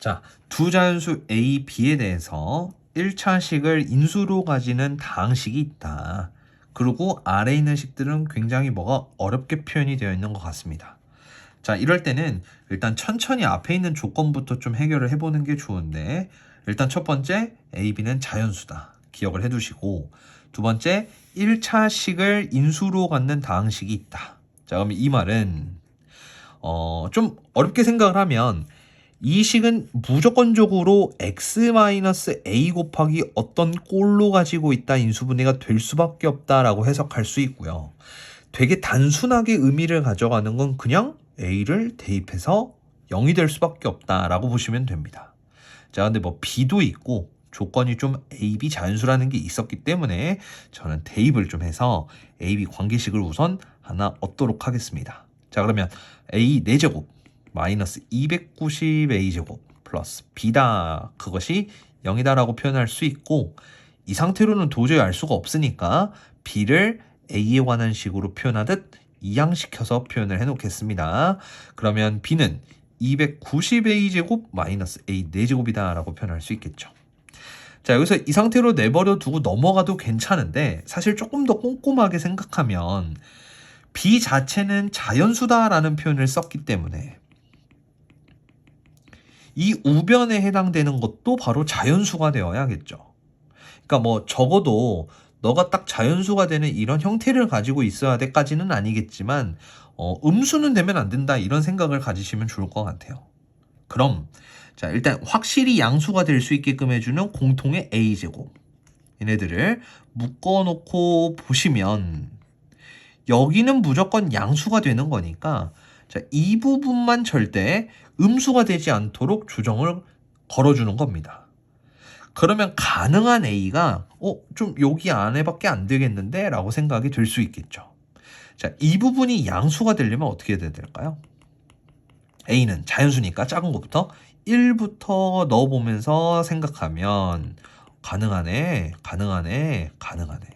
자, 두 자연수 A, B에 대해서 1차식을 인수로 가지는 다항식이 있다. 그리고 아래에 있는 식들은 굉장히 뭐가 어렵게 표현이 되어 있는 것 같습니다. 자, 이럴 때는 일단 천천히 앞에 있는 조건부터 좀 해결을 해보는 게 좋은데, 일단 첫 번째 A, B는 자연수다. 기억을 해두시고, 두 번째 1차식을 인수로 갖는 다항식이 있다. 자, 그럼 이 말은 좀 어렵게 생각을 하면 이 식은 무조건적으로 x-a 곱하기 어떤 꼴로 가지고 있다 인수분해가 될 수밖에 없다라고 해석할 수 있고요. 되게 단순하게 의미를 가져가는 건 그냥 a를 대입해서 0이 될 수밖에 없다라고 보시면 됩니다. 자, 근데 뭐 b도 있고 조건이 좀 a, b 자연수라는 게 있었기 때문에 저는 대입을 좀 해서 a, b 관계식을 우선 하나 얻도록 하겠습니다. 자, 그러면 a 4제곱 마이너스 290a제곱 플러스 b다, 그것이 0이다라고 표현할 수 있고, 이 상태로는 도저히 알 수가 없으니까 b를 a에 관한 식으로 표현하듯 이항시켜서 표현을 해놓겠습니다. 그러면 b는 290a제곱 마이너스 a 4제곱이다 라고 표현할 수 있겠죠. 자, 여기서 이 상태로 내버려 두고 넘어가도 괜찮은데, 사실 조금 더 꼼꼼하게 생각하면 b 자체는 자연수다라는 표현을 썼기 때문에 이 우변에 해당되는 것도 바로 자연수가 되어야겠죠. 그러니까 뭐 적어도 너가 딱 자연수가 되는 이런 형태를 가지고 있어야 돼까지는 아니겠지만 음수는 되면 안 된다, 이런 생각을 가지시면 좋을 것 같아요. 그럼 자, 일단 확실히 양수가 될 수 있게끔 해주는 공통의 a제곱, 얘네들을 묶어놓고 보시면 여기는 무조건 양수가 되는 거니까, 자, 이 부분만 절대 음수가 되지 않도록 조정을 걸어주는 겁니다. 그러면 가능한 a가 좀 여기 안에밖에 안 되겠는데 라고 생각이 될 수 있겠죠. 자, 이 부분이 양수가 되려면 어떻게 해야 될까요? a는 자연수니까 작은 것부터 1부터 넣어보면서 생각하면 가능하네, 가능하네, 가능하네.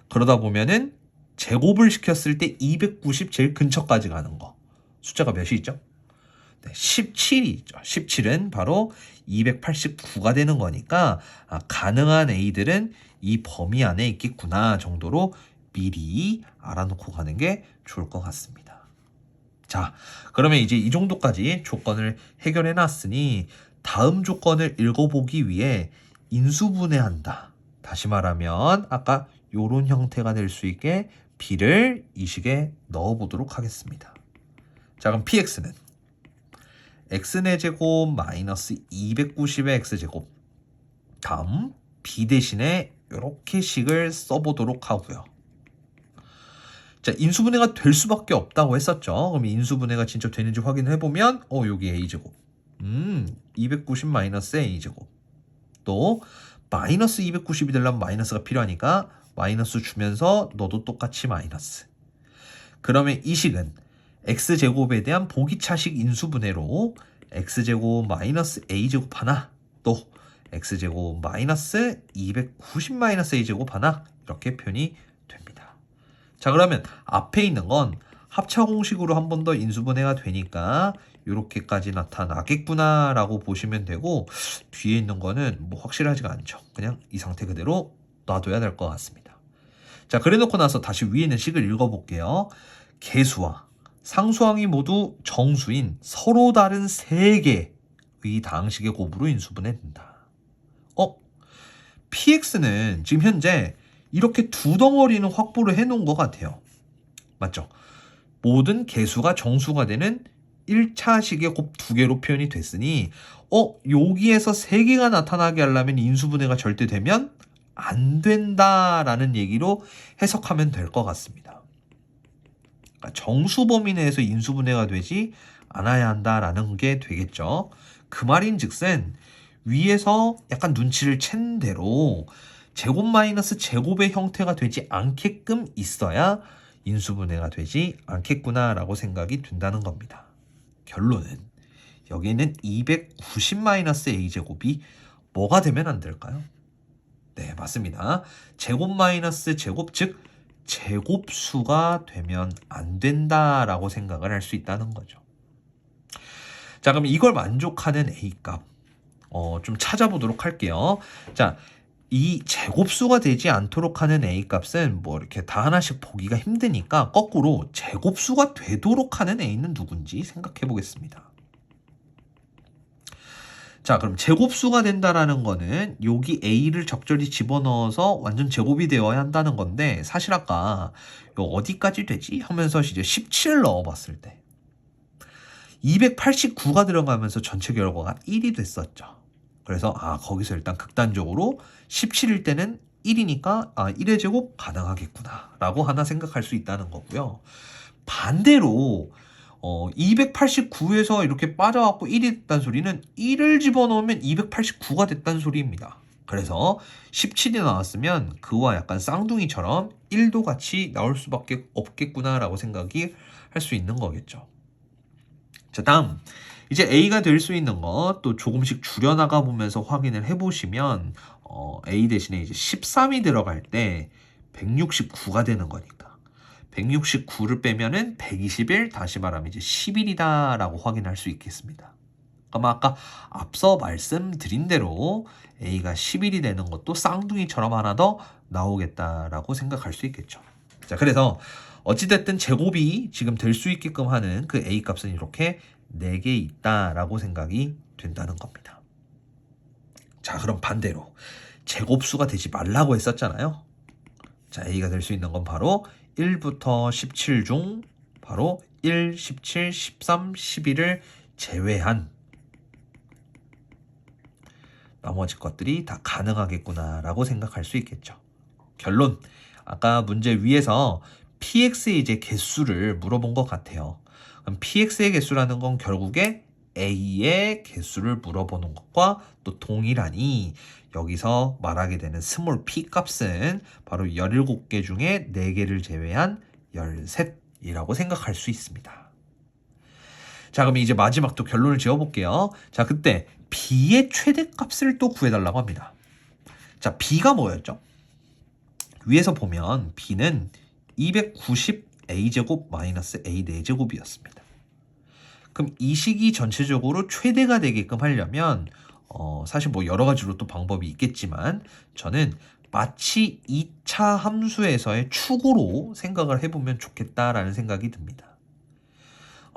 그러다 보면은 제곱을 시켰을 때 290 제일 근처까지 가는 거. 숫자가 몇이 있죠? 네, 17이 있죠. 17은 바로 289가 되는 거니까 가능한 a들은 이 범위 안에 있겠구나 정도로 미리 알아놓고 가는 게 좋을 것 같습니다. 자, 그러면 이제 이 정도까지 조건을 해결해 놨으니 다음 조건을 읽어보기 위해 인수분해한다. 다시 말하면 아까 요런 형태가 될 수 있게 b를 이 식에 넣어보도록 하겠습니다. 자, 그럼 px는 x4제곱 마이너스 290의 x제곱, 다음 b 대신에 이렇게 식을 써보도록 하고요. 자, 인수분해가 될 수밖에 없다고 했었죠. 그럼 인수분해가 진짜 되는지 확인을 해보면 여기 a제곱 290 마이너스 a제곱, 또 마이너스 290이 되려면 마이너스가 필요하니까 마이너스 주면서 너도 똑같이 마이너스. 그러면 이 식은 x제곱에 대한 보기차식 인수분해로 x제곱 마이너스 a제곱 하나, 또 x제곱 마이너스 290 마이너스 a제곱 하나, 이렇게 표현이 됩니다. 자, 그러면 앞에 있는 건 합차 공식으로 한 번 더 인수분해가 되니까 이렇게까지 나타나겠구나 라고 보시면 되고, 뒤에 있는 거는 뭐 확실하지가 않죠. 그냥 이 상태 그대로 놔둬야 될 것 같습니다. 자, 그래 놓고 나서 다시 위에 있는 식을 읽어볼게요. 개수와 상수항이 모두 정수인 서로 다른 세 개의 다항식의 곱으로 인수분해된다. px는 지금 현재 이렇게 두 덩어리는 확보를 해놓은 것 같아요. 맞죠? 모든 개수가 정수가 되는 1차식의 곱 2개로 표현이 됐으니 여기에서 3개가 나타나게 하려면 인수분해가 절대 되면 안 된다라는 얘기로 해석하면 될 것 같습니다. 그러니까 정수 범위 내에서 인수분해가 되지 않아야 한다라는 게 되겠죠. 그 말인즉슨 위에서 약간 눈치를 챈 대로 제곱 마이너스 제곱의 형태가 되지 않게끔 있어야 인수분해가 되지 않겠구나라고 생각이 든다는 겁니다. 결론은 여기는 290 마이너스 a제곱이 뭐가 되면 안 될까요? 네, 맞습니다. 제곱 마이너스 제곱, 즉 제곱수가 되면 안 된다라고 생각을 할 수 있다는 거죠. 자, 그럼 이걸 만족하는 A값 좀 찾아보도록 할게요. 자, 이 제곱수가 되지 않도록 하는 A값은 뭐 이렇게 다 하나씩 보기가 힘드니까 거꾸로 제곱수가 되도록 하는 A는 누군지 생각해 보겠습니다. 자, 그럼 제곱수가 된다라는 거는 여기 A를 적절히 집어넣어서 완전 제곱이 되어야 한다는 건데, 사실 아까 이거 어디까지 되지? 하면서 이제 17을 넣어봤을 때 289가 들어가면서 전체 결과가 1이 됐었죠. 그래서 거기서 일단 극단적으로 17일 때는 1이니까 1의 제곱 가능하겠구나 라고 하나 생각할 수 있다는 거고요. 반대로 289에서 이렇게 빠져갖고 1이 됐다는 소리는 1을 집어넣으면 289가 됐다는 소리입니다. 그래서 17이 나왔으면 그와 약간 쌍둥이처럼 1도 같이 나올 수밖에 없겠구나라고 생각이 할 수 있는 거겠죠. 자, 다음 이제 A가 될 수 있는 거 또 조금씩 줄여나가 보면서 확인을 해보시면 A 대신에 이제 13이 들어갈 때 169가 되는 거니까 169를 빼면은 121, 다시 말하면 이제 11이다라고 확인할 수 있겠습니다. 그럼 아까 앞서 말씀드린 대로 A가 11이 되는 것도 쌍둥이처럼 하나 더 나오겠다라고 생각할 수 있겠죠. 자, 그래서 어찌됐든 제곱이 지금 될 수 있게끔 하는 그 A 값은 이렇게 4개 있다라고 생각이 된다는 겁니다. 자, 그럼 반대로 제곱수가 되지 말라고 했었잖아요. 자, A가 될 수 있는 건 바로 1부터 17 중 바로 1, 17, 13, 11을 제외한 나머지 것들이 다 가능하겠구나 라고 생각할 수 있겠죠. 결론, 아까 문제 위에서 px의 이제 개수를 물어본 것 같아요. 그럼 px의 개수라는 건 결국에 a의 개수를 물어보는 것과 또 동일하니 여기서 말하게 되는 스몰 p 값은 바로 17개 중에 4개를 제외한 13이라고 생각할 수 있습니다. 자, 그럼 이제 마지막 또 결론을 지어볼게요. 자, 그때 b의 최대값을 또 구해달라고 합니다. 자, b가 뭐였죠? 위에서 보면 b는 290a제곱 마이너스 a 4제곱이었습니다. 그럼 이 식이 전체적으로 최대가 되게끔 하려면 사실 뭐 여러 가지로 또 방법이 있겠지만 저는 마치 2차 함수에서의 축으로 생각을 해보면 좋겠다라는 생각이 듭니다.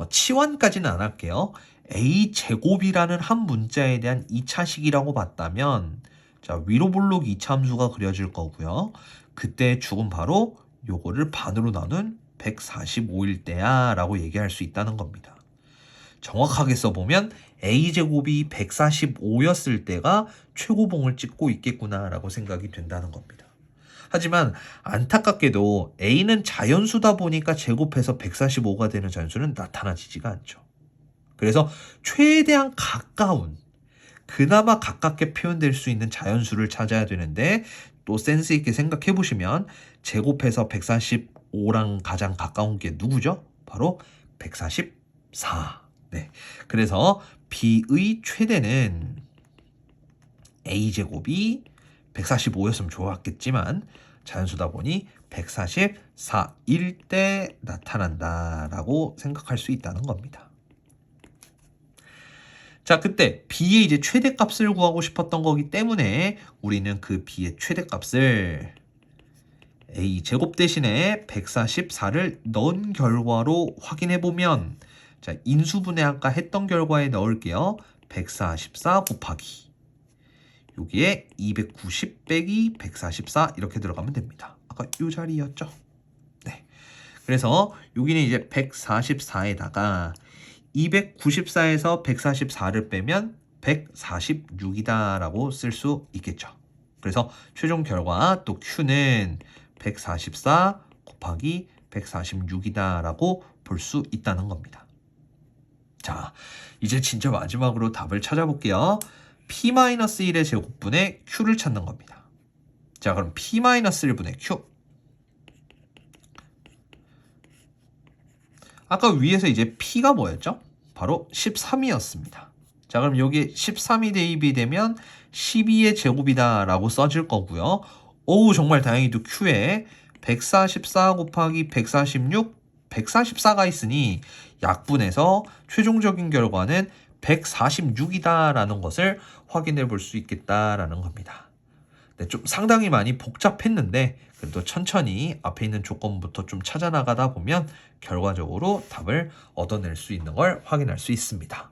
치환까지는 안 할게요. a제곱이라는 한 문자에 대한 2차식이라고 봤다면 자, 위로 볼록 2차 함수가 그려질 거고요. 그때 축은 바로 요거를 반으로 나눈 145일 때야 라고 얘기할 수 있다는 겁니다. 정확하게 써보면 a제곱이 145였을 때가 최고봉을 찍고 있겠구나 라고 생각이 된다는 겁니다. 하지만 안타깝게도 a는 자연수다 보니까 제곱해서 145가 되는 자연수는 나타나지가 않죠. 그래서 최대한 가까운, 그나마 가깝게 표현될 수 있는 자연수를 찾아야 되는데 또 센스 있게 생각해 보시면 제곱해서 145랑 가장 가까운 게 누구죠? 바로 144. 네. 그래서 b의 최대는 a제곱이 145였으면 좋았겠지만 자연수다 보니 144일 때 나타난다라고 생각할 수 있다는 겁니다. 자, 그때 b의 이제 최대값을 구하고 싶었던 거기 때문에 우리는 그 b의 최대값을 a제곱 대신에 144를 넣은 결과로 확인해 보면 자, 인수분해 아까 했던 결과에 넣을게요. 144 곱하기 여기에 290 빼기 144 이렇게 들어가면 됩니다. 아까 이 자리였죠. 네. 그래서 여기는 이제 144에다가 294에서 144를 빼면 146이다 라고 쓸 수 있겠죠. 그래서 최종 결과 또 Q는 144 곱하기 146이다 라고 볼 수 있다는 겁니다. 자, 이제 진짜 마지막으로 답을 찾아볼게요. p-1의 제곱분의 Q를 찾는 겁니다. 자, 그럼 p-1분의 Q. 아까 위에서 이제 P가 뭐였죠? 바로 13이었습니다. 자, 그럼 여기 13이 대입이 되면 12의 제곱이다 라고 써질 거고요. 오우, 정말 다행히도 Q에 144 곱하기 146, 144가 있으니 약분해서 최종적인 결과는 146이다라는 것을 확인해 볼 수 있겠다라는 겁니다. 네, 좀 상당히 많이 복잡했는데 그래도 천천히 앞에 있는 조건부터 좀 찾아 나가다 보면 결과적으로 답을 얻어낼 수 있는 걸 확인할 수 있습니다.